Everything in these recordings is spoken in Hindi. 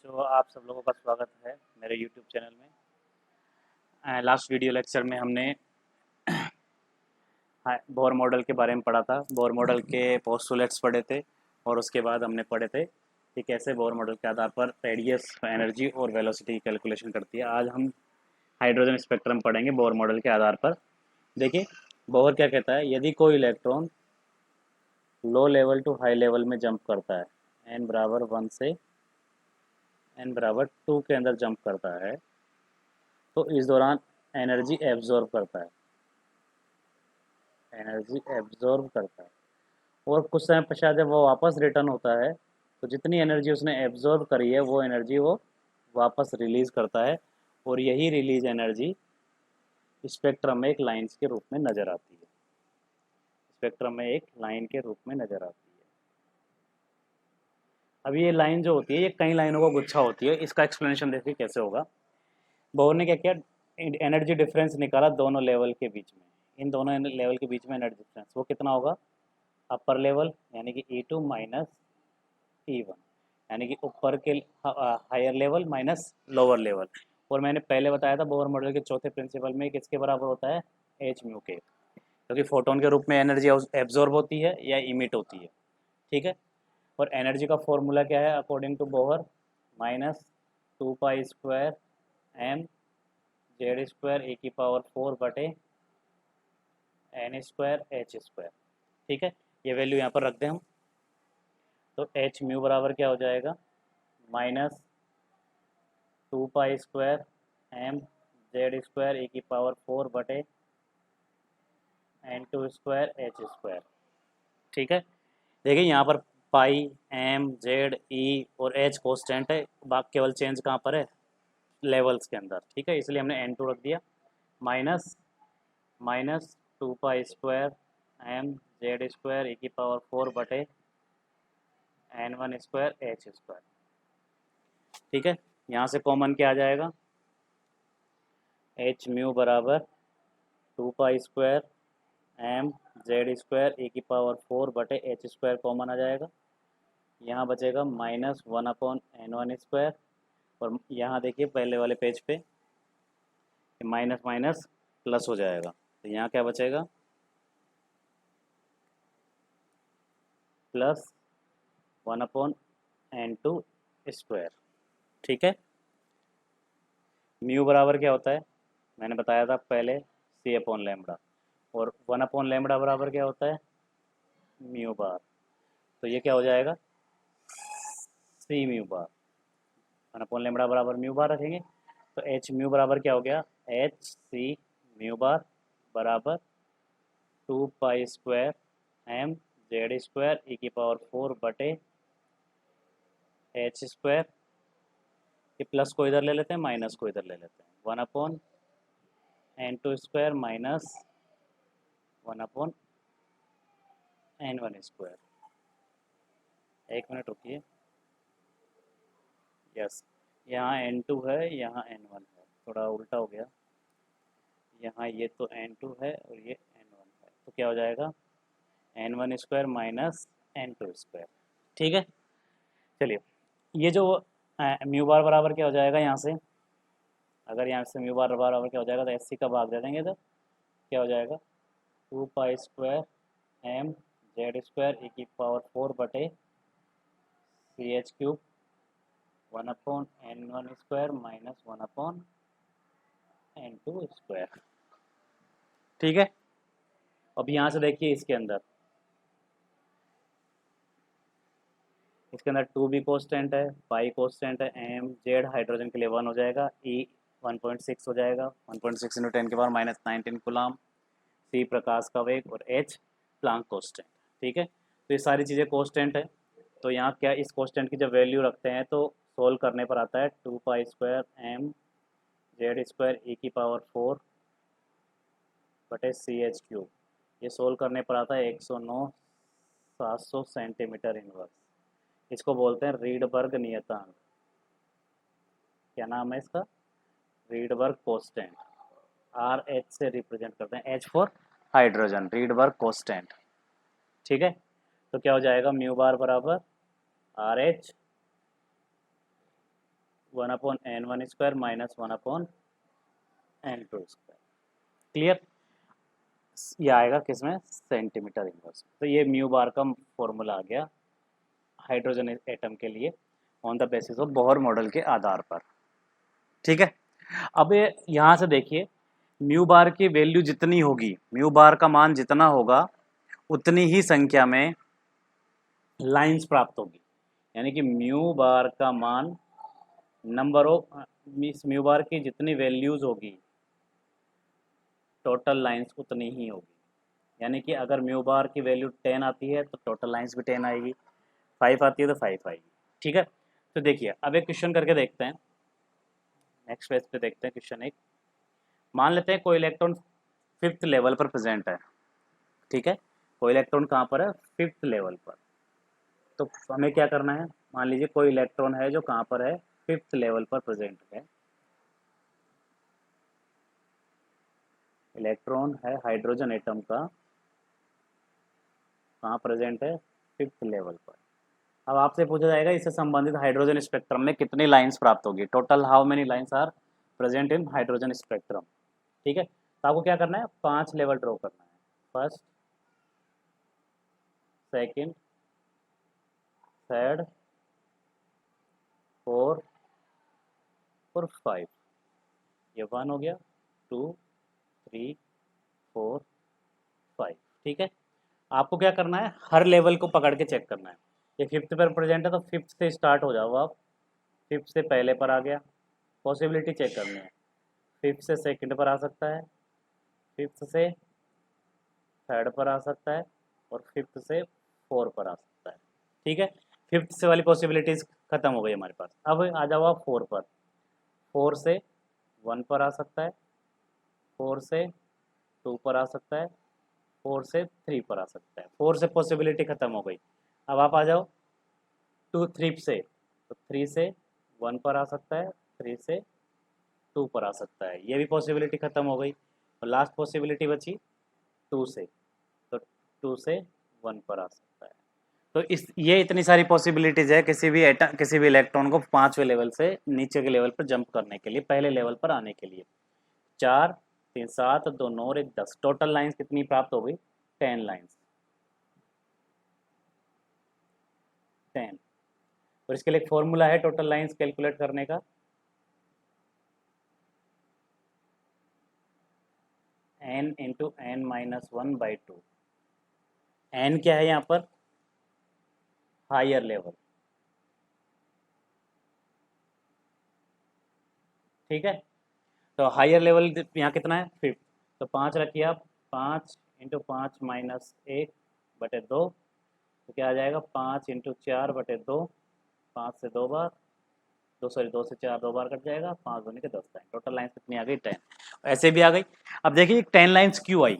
बच्चों, आप सब लोगों का स्वागत है मेरे YouTube चैनल में। लास्ट वीडियो लेक्चर में हमने बोर मॉडल के बारे में पढ़ा था। बोर मॉडल के पोस्टुलेट्स पढ़े थे और उसके बाद हमने पढ़े थे कि कैसे बोर मॉडल के आधार पर रेडियस, एनर्जी और वेलोसिटी की कैलकुलेशन करती है। आज हम हाइड्रोजन स्पेक्ट्रम पढ़ेंगे बोर मॉडल के आधार पर। देखिए, बोर क्या कहता है, यदि कोई electron low level to high level में जंप करता है, n बराबर 1 से n बराबर 2 के अंदर जंप करता है, तो इस दौरान एनर्जी एब्जॉर्ब करता है, एनर्जी एब्जॉर्ब करता है और कुछ समय पश्चात जब वो वापस रिटर्न होता है तो जितनी एनर्जी उसने एब्जॉर्ब करी है वो एनर्जी वो वापस रिलीज करता है और यही रिलीज एनर्जी स्पेक्ट्रम में एक लाइन्स के रूप में नज़र आती है। स्पेक्ट्रम में एक लाइन के रूप में नज़र आती है। अब ये लाइन जो होती है ये कई लाइनों का गुच्छा होती है। इसका एक्सप्लेनेशन देखिए कैसे होगा। बोर ने क्या किया, एनर्जी डिफरेंस निकाला दोनों लेवल के बीच में। इन दोनों लेवल के बीच में एनर्जी डिफरेंस वो कितना होगा, अपर लेवल यानी कि E2 माइनस E1, यानी कि ऊपर के higher level minus lower level. और मैंने पहले बताया था बोर मॉडल के चौथे प्रिंसिपल में किसके बराबर होता है, एच म्यू के, क्योंकि फोटोन के रूप में एनर्जी एब्जॉर्ब होती है या इमिट होती है। ठीक है, और एनर्जी का फॉर्मूला क्या है according to Bohr, minus 2 pi square m z square e की पावर 4 बटे एन स्क्वायर एच स्क्वायर। ठीक है, ये वैल्यू यहाँ पर रख दें हम, तो एच म्यू बराबर क्या हो जाएगा, minus 2 pi square m z square e की पावर 4 बटे n two square h square. ठीक है, देखिए यहाँ पर पाई एम जेड ई और एच कॉन्स्टेंट है, बाकी केवल चेंज कहाँ पर है, लेवल्स के अंदर। ठीक है, इसलिए हमने n2 रख दिया, minus minus 2 pi square m z square e की पावर 4 बटे n1 स्क्वायर एच स्क्वायर। ठीक है, यहाँ से कॉमन क्या आ जाएगा, एच म्यू बराबर 2 pi square m z square e की पावर 4 बटे एच स्क्वायर कॉमन आ जाएगा। यहाँ बचेगा माइनस 1/n1 स्क्वायर, और यहाँ देखिए पहले वाले पेज पे माइनस माइनस प्लस हो जाएगा, तो यहाँ क्या बचेगा, प्लस 1/n2 स्क्वायर। ठीक है, म्यू बराबर क्या होता है, मैंने बताया था पहले, c/λ, और 1/λ बराबर क्या होता है, म्यू बार। तो ये क्या हो जाएगा, सी म्यू बार। 1/λ बराबर म्यू बार रखेंगे तो एच म्यू बराबर क्या हो गया, एच सी म्यू बार बराबर 2 pi square m z square e की पावर 4 बटे एच स्क्वायर। ये प्लस को इधर ले लेते हैं, माइनस को इधर ले लेते हैं, 1/n2 square minus 1/n1 square. एक मिनट रुकिए, यस, यहाँ n2 है, यहाँ n1 है, थोड़ा उल्टा हो गया, यहाँ ये तो n2 है और ये n1 है, तो क्या हो जाएगा, n1 square minus n2 square. ठीक है, चलिए, ये जो म्यू बार बराबर क्या हो जाएगा, यहाँ से अगर यहाँ से म्यू बार बराबर क्या हो जाएगा, तो एस सी का भाग दे देंगे तो क्या हो जाएगा, 2 pi square m z square e की पावर 4 बटे CH³ 1/n1 square minus 1/n2 square. ठीक है, अब यहाँ से देखिए इसके अंदर 2 भी कॉन्स्टेंट है, पाई कॉन्स्टेंट है, एम जेड हाइड्रोजन के लिए 1 हो जाएगा, ई 1.6 हो जाएगा, 1.6 × 10⁻⁻19 कूलम, सी प्रकाश का वेग और एच प्लांक कॉन्स्टेंट। ठीक है, तो ये सारी चीज़ें कॉन्स्टेंट है, तो यहाँ क्या इस कॉन्स्टेंट की जब वैल्यू रखते हैं तो सोल्व करने पर आता है 2 pi square m z square e की पावर 4 बटे CH³। ये सोल्व करने पर आता है 109,700 सेंटीमीटर इनवर्स। इसको बोलते हैं रीडबर्ग नियतांक। क्या नाम है इसका, रीडबर्ग कांस्टेंट। RH से रिप्रेजेंट करते हैं, H फॉर हाइड्रोजन, रीडबर्ग कांस्टेंट। ठीक है, तो क्या हो जाएगा, म्यू बार बराबर RH 1/n1² minus 1/n2²। Clear? ये आएगा किसमें? Centimetre inverse. तो ये म्यू बार का फॉर्मूला आ गया हाइड्रोजन एटम के लिए on the basis of Bohr model के आधार पर। ठीक है, अब ये यहाँ से देखिए म्यू बार की वैल्यू जितनी होगी, म्यू बार का मान जितना होगा उतनी ही संख्या में लाइंस प्राप्त होगी। यानी कि म्यू बार का मान number of means mu bar की जितनी वैल्यूज होगी टोटल लाइंस उतनी ही होगी। यानी कि अगर म्यू बार की वैल्यू 10 आती है तो टोटल लाइंस भी 10 आएगी, 5 आती है तो 5 आएगी। ठीक है, तो देखिए अब एक क्वेश्चन करके देखते हैं। नेक्स्ट पेज पे देखते हैं क्वेश्चन एक। मान लेते हैं कोई इलेक्ट्रॉन 5th लेवल पर प्रेजेंट है। ठीक है, कोई इलेक्ट्रॉन कहाँ पर है? 5th लेवल पर। तो हमें क्या करना है? मान लीजिए कोई इलेक्ट्रॉन है जो कहाँ पर है? 5th लेवल पर प्रेजेंट है। इलेक्ट्रॉन है हाइड्रोजन एटम का, कहाँ प्रेजेंट है? 5th लेवल पर। अब आपसे पूछा जाएगा इससे संबंधित हाइड्रोजन स्पेक्ट्रम में कितनी लाइंस प्राप्त होगी, total how many lines are present in hydrogen spectrum. ठीक है, तो आपको क्या करना है? 5 लेवल ड्रॉ करना है। फर्स्ट, सेकंड, थर्ड, फोर्थ और 5। ये 1 हो गया, 2, 3, 4, 5। ठीक है, आपको क्या करना है? हर लेवल को पकड़ के चेक करना है। ये 5th पर प्रेजेंट है तो 5th से स्टार्ट हो जाओ आप। 5th से पहले पर आ गया, पॉसिबिलिटी चेक करनी है। 5th से सेकंड पर आ सकता है, 5th से थर्ड पर आ सकता है और 5th से 4 पर आ सकता है। ठीक है, 5th से वाली पॉसिबिलिटीज खत्म हो गई हमारे पास। अब आ जाओ आप 4 पर। 4 से 1 पर आ सकता है, 4 से 2 पर आ सकता है, 4 से 3 पर आ सकता है। 4 से पॉसिबिलिटी खत्म हो गई। अब आप आ जाओ 2 3 से, तो 3 से 1 पर आ सकता है, 3 से 2 पर आ सकता है। ये भी पॉसिबिलिटी खत्म हो गई और लास्ट पॉसिबिलिटी बची 2 से, तो 2 से 1 पर आ सकता है। तो इस ये इतनी सारी पॉसिबिलिटीज है किसी भी इलेक्ट्रॉन को 5वें लेवल से नीचे के लेवल पर जंप करने के लिए, पहले लेवल पर आने के लिए। 4 3 7 2 9 और 1 10, टोटल लाइंस कितनी प्राप्त हो गई? 10 लाइंस, 10। और इसके लिए एक फॉर्मूला है टोटल लाइंस कैलकुलेट करने का, n इंटू n-1/2। n क्या है यहाँ पर? Higher level. ठीक है, तो हायर लेवल यहाँ कितना है? 5th। तो 5 रखिए आप, 5 इंटू 5-1/2, तो क्या आ जाएगा? 5 इंटू 4/2, 5 से 2 बार, 2 से 4 2 बार कट जाएगा, 5 दूनी के 10 लाइन। टोटल लाइन्स कितनी आ गई? 10। ऐसे भी आ गई। अब देखिए 10 लाइन्स क्यों आई?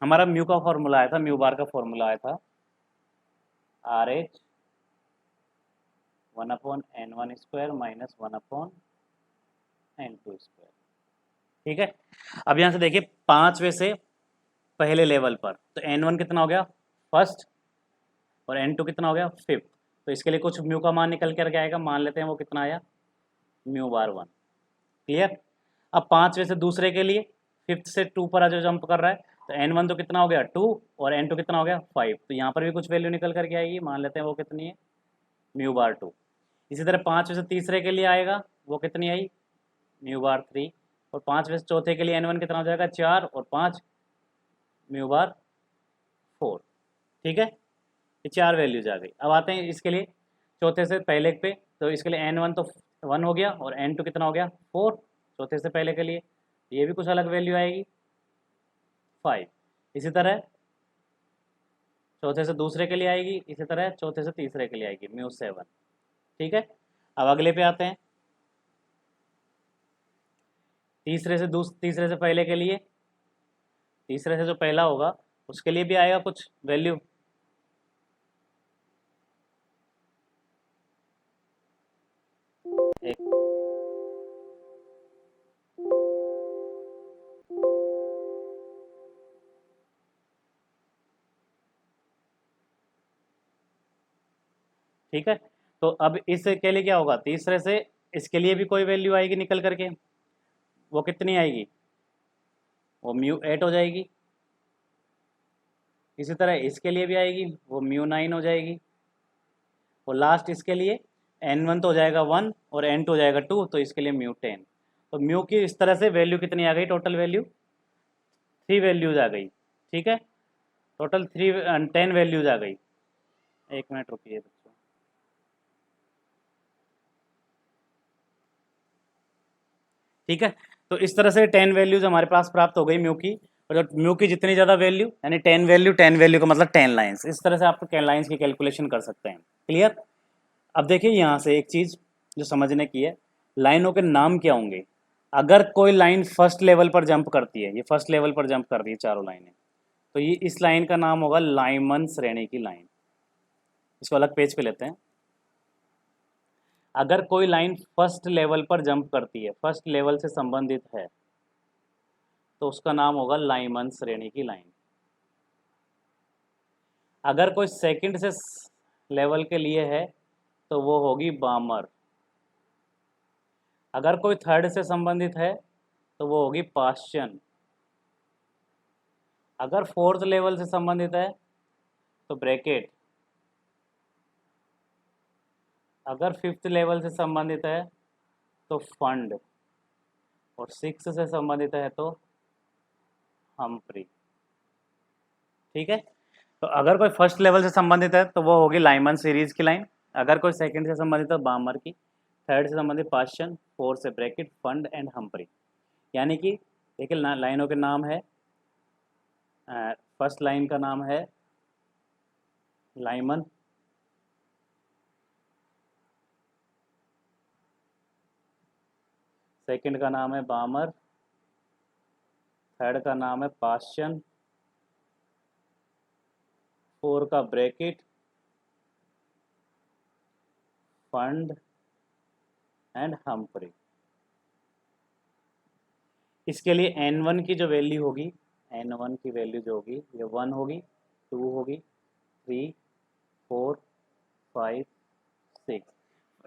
हमारा म्यू का फॉर्मूला आया था, म्यू बार का फॉर्मूला आया था RH 1/n1² माइनस 1/n2²। ठीक है, अब यहाँ से देखिए 5वें से पहले लेवल पर, तो n1 कितना हो गया? फर्स्ट, और n2 कितना हो गया? 5th। तो इसके लिए कुछ म्यू का मान निकल कर आएगा, मान लेते हैं वो कितना आया? Mu bar 1। क्लियर? अब 5वें से दूसरे के लिए 5th से 2 पर जो जंप कर रहा है, तो n1 तो कितना हो गया? 2, और n2 कितना हो गया? 5। तो यहाँ पर भी कुछ वैल्यू निकल करके आएगी, मान लेते हैं वो कितनी है? Mu bar 2। इसी तरह 5वें से तीसरे के लिए आएगा, वो कितनी आई? Mu bar 3। और 5वें से चौथे के लिए n1 कितना हो जाएगा? 4 और 5, म्यू बार 4। ठीक है, ये 4 वैल्यूज आ गई। अब आते हैं इसके लिए चौथे से पहले पे, तो इसके लिए n1 तो 1 हो गया और n2 कितना हो गया? 4, चौथे से पहले के लिए। ये भी कुछ अलग वैल्यू आएगी, 5। इसी तरह चौथे से दूसरे के लिए आएगी, इसी तरह चौथे से तीसरे के लिए आएगी, म्यू 7। ठीक है, अब अगले पे आते हैं। तीसरे से पहले के लिए, तीसरे से जो पहला होगा उसके लिए भी आएगा कुछ वैल्यू। एक ठीक है, तो अब इसके लिए क्या होगा? तीसरे से इसके लिए भी कोई वैल्यू आएगी निकल करके, वो कितनी आएगी, वो μ8 हो जाएगी। इसी तरह इसके लिए भी आएगी, वो μ9 हो जाएगी। और लास्ट इसके लिए n1 तो हो जाएगा 1 और n2 हो जाएगा 2, तो इसके लिए μ10। तो म्यू की इस तरह से वैल्यू कितनी आ गई, टोटल वैल्यू 3 वैल्यूज आ गई। ठीक है, टोटल 10 वैल्यूज आ गई। एक मिनट रुकिए बच्चों। ठीक है, तो इस तरह से 10 वैल्यूज हमारे पास प्राप्त हो गई म्यू की। और जब म्यू की जितनी ज़्यादा वैल्यू यानी 10 वैल्यू का मतलब 10 लाइन्स, इस तरह से आप 10 लाइन्स की कैलकुलेशन कर सकते हैं। क्लियर। अब देखिए यहाँ से एक चीज़ जो समझने की है, लाइनों के नाम क्या होंगे। अगर कोई लाइन फर्स्ट लेवल पर जंप करती है, ये फर्स्ट लेवल पर जंप कर रही है चारों लाइनें, तो ये इस लाइन का नाम होगा लाइमन श्रेणी की लाइन। इसको अलग पेज पे लेते हैं। अगर कोई लाइन फर्स्ट लेवल पर जंप करती है, फर्स्ट लेवल से संबंधित है, तो उसका नाम होगा लाइमन श्रेणी की लाइन। अगर कोई सेकंड से लेवल के लिए है तो वो होगी बामर। अगर कोई थर्ड से संबंधित है तो वो होगी पाश्चन। अगर फोर्थ लेवल से संबंधित है तो ब्रैकेट। अगर फिफ्थ लेवल से संबंधित है तो फंड। और सिक्स से संबंधित है तो हम्फ्री। ठीक है, तो अगर कोई फर्स्ट लेवल से संबंधित है तो वो होगी लाइमन सीरीज की लाइन। अगर कोई सेकंड से संबंधित है बामर की, थर्ड से संबंधित पाश्चन, फोर्थ से ब्रैकेट, फंड एंड हम्फ्री। यानी कि देखिए लाइनों के नाम है, फर्स्ट लाइन का नाम है लाइमन, सेकंड का नाम है बामर, थर्ड का नाम है पाश्चन, फोर का ब्रैकेट, फंड एंड हम्फ्री। इसके लिए n1 की जो वैल्यू होगी, n1 की वैल्यू जो होगी ये 1 होगी, 2 होगी, 3, 4, 5, 6।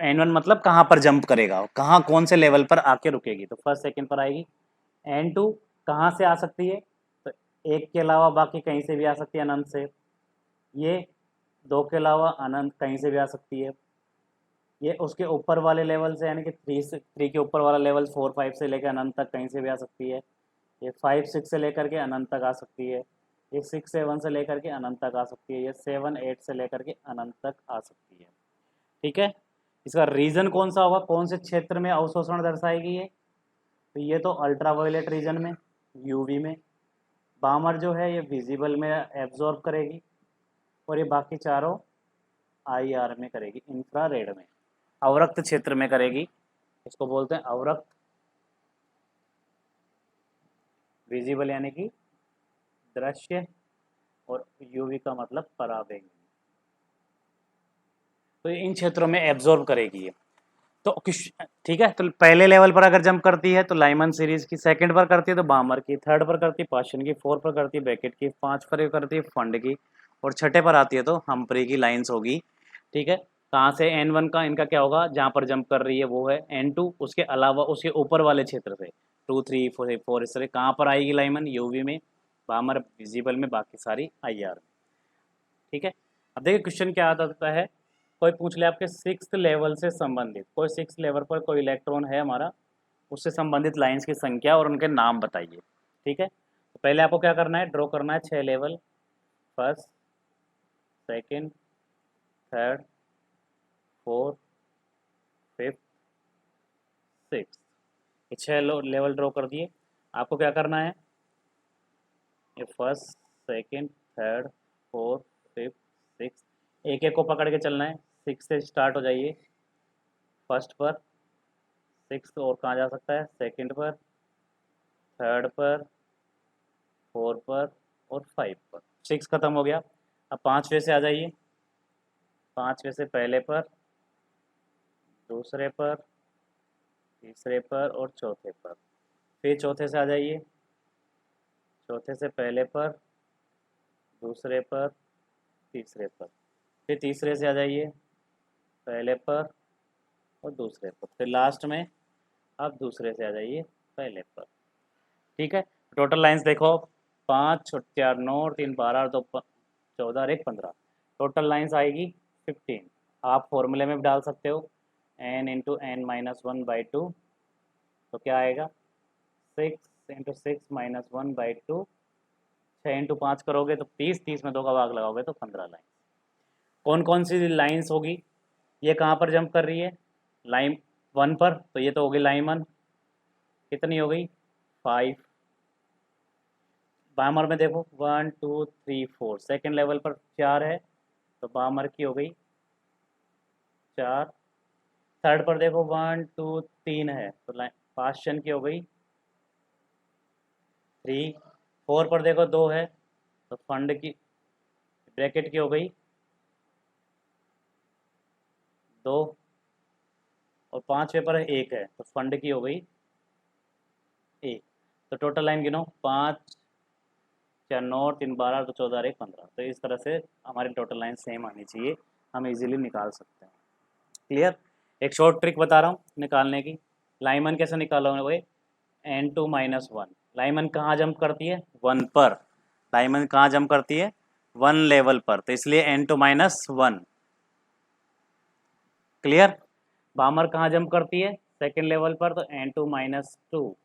n1 मतलब कहाँ पर जंप करेगा, कहाँ कौन से लेवल पर आके रुकेगी, तो फर्स्ट सेकंड पर आएगी। n2 कहाँ से आ सकती है, तो एक के अलावा बाकी कहीं से भी आ सकती है अनंत से। ये दो के अलावा अनंत कहीं से भी आ सकती है। ये उसके ऊपर वाले लेवल से यानी कि 3 के ऊपर वाला लेवल 4, 5 से लेकर अनंत तक कहीं से भी आ सकती है। ये 5, 6 से लेकर के अनंत तक आ सकती है। ये 6, 7 से लेकर के अनंत तक आ सकती है। ये 7, 8 से लेकर के अनंत तक आ सकती है। ठीक है, इसका रीजन कौन सा होगा, कौन से क्षेत्र में अवशोषण दर्शाएगी ये, तो ये तो अल्ट्रावायलेट रीजन में, यूवी में। बामर जो है ये विजिबल में एब्जॉर्ब करेगी, और ये बाकी चारों आईआर में करेगी, इंफ्रारेड में, अवरक्त क्षेत्र में करेगी। इसको बोलते हैं अवरक्त, विजिबल यानी कि दृश्य, और यूवी का मतलब पराबैंगनी। तो इन क्षेत्रों में एब्जॉर्ब करेगी ये। तो ठीक है, तो पहले लेवल पर अगर जंप करती है तो लाइमन सीरीज की, सेकंड पर करती है तो बामर की, थर्ड पर करती है पाश्चन की, फोर्थ पर करती है ब्रैकेट की, 5 पर करती है फंड की, और छठे पर आती है तो हम्फ्री की लाइंस होगी। ठीक है, कहाँ से n1 का इनका क्या होगा, जहाँ पर जंप कर रही है वो है n2, उसके अलावा उसके ऊपर वाले क्षेत्र से 2, 3, 4 इस तरह कहाँ पर आएगी लाइमन, यूवी में, बामर विजिबल में, बाकी सारी आईआर में। ठीक है, अब देखिए क्वेश्चन क्या आता है, कोई पूछ ले आपके 6th लेवल से संबंधित, कोई 6th लेवल पर कोई इलेक्ट्रॉन है हमारा, उससे संबंधित लाइंस की संख्या और उनके नाम बताइए। ठीक है, तो पहले आपको क्या करना है, ड्रॉ करना है 6 level, first, second, third, fourth, fifth, six. ये 6 लेवल ड्रॉ कर दिए। आपको क्या करना है, ये first, second, third, fourth, fifth, six, एक एक को पकड़ के चलना है। 6 से स्टार्ट हो जाइए, फर्स्ट पर, सिक्स और कहाँ जा सकता है, सेकंड पर, थर्ड पर, फोर पर, और 5 पर। 6 खत्म हो गया। अब 5वें से आ जाइए, 5वें से पहले पर, दूसरे पर, तीसरे पर और चौथे पर। फिर चौथे से आ जाइए, चौथे से पहले पर, दूसरे पर, तीसरे पर। फिर तीसरे से आ जाइए, पहले पर, और दूसरे पर, फिर लास्ट में आप दूसरे से आ जाइए पहले पर। ठीक है, टोटल लाइंस देखो, 5 और 4 9 और 3 12 और 2 14 और 1 15, टोटल लाइंस आएगी 15। आप फॉर्मूले में भी डाल सकते हो n into N minus one by two, तो क्या आएगा 6 इंटू 6 माइनस 1 बाई 2, 6 इंटू 5 करोगे तो 30, 30 में 2 का भाग लगाओगे तो 15 लाइन। कौन कौन सी लाइंस होगी, ये कहाँ पर जंप कर रही है, लाइन 1 पर, तो ये तो होगी लाइन 1, कितनी हो गई 5। बामर में देखो 1 2 3 4, सेकेंड लेवल पर 4 है तो बामर की हो गई 4। थर्ड पर देखो 1 2 3 है तो लाइन पास्टन की हो गई 3। 4 पर देखो 2 है तो फंड की ब्रैकेट की हो गई 2, और 5 पेपर 1 है तो फंड की हो गई 1। तो टोटल लाइन गिनो, 5 4 9 और 3 12 तो 14 और 1 15। तो इस तरह से हमारी टोटल लाइन सेम आनी चाहिए, हम इजीली निकाल सकते हैं। क्लियर। एक शॉर्ट ट्रिक बता रहा हूँ निकालने की। लाइमन कैसे निकालोगे, n2 माइनस वन, लाइमन कहाँ जंप करती है 1 पर, लाइमन कहाँ जंप करती है 1 लेवल पर, तो इसलिए n2 माइनस वन। क्लियर। बामर कहाँ जंप करती है सेकेंड लेवल पर, तो n2 माइनस टू।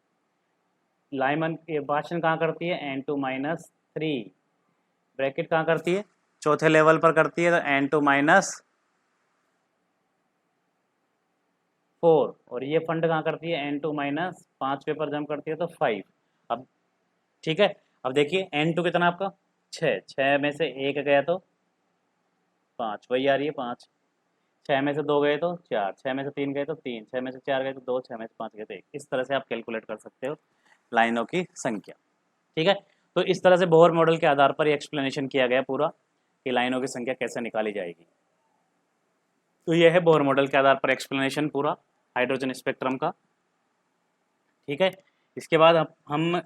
लाइमन ये भाषण कहाँ करती है n2 माइनस थ्री। ब्रैकेट कहाँ करती है चौथे लेवल पर करती है तो n2 माइनस 4। और ये फंड कहाँ करती है n2 माइनस 5 पेपर जंप करती है तो 5। अब ठीक है, अब देखिए n2 कितना आपका 6, 6 में से 1 गया तो 5, वही आ रही है 5। 6 में से 2 गए तो 4, 6 में से 3 गए तो 3, 6 में से 4 गए तो 2, 6 में से 5 गए तो 1। इस तरह से आप कैलकुलेट कर सकते हो लाइनों की संख्या। ठीक है, तो इस तरह से बोहर मॉडल के आधार पर एक्सप्लेनेशन किया गया पूरा कि लाइनों की संख्या कैसे निकाली जाएगी। तो यह है बोहर मॉडल के आधार पर एक्सप्लेनेशन पूरा हाइड्रोजन स्पेक्ट्रम का। ठीक है, इसके बाद हम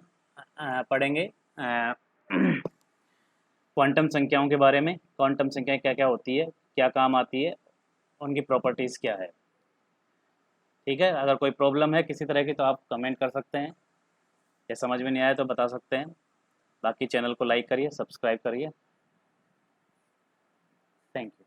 पढ़ेंगे क्वांटम संख्याओं के बारे में। क्वांटम संख्याएं क्या क्या होती है, क्या काम आती है, उनकी प्रॉपर्टीज़ क्या है। ठीक है, अगर कोई प्रॉब्लम है किसी तरह की तो आप कमेंट कर सकते हैं, या समझ में नहीं आया तो बता सकते हैं। बाकी चैनल को लाइक करिए, सब्सक्राइब करिए। Thank you.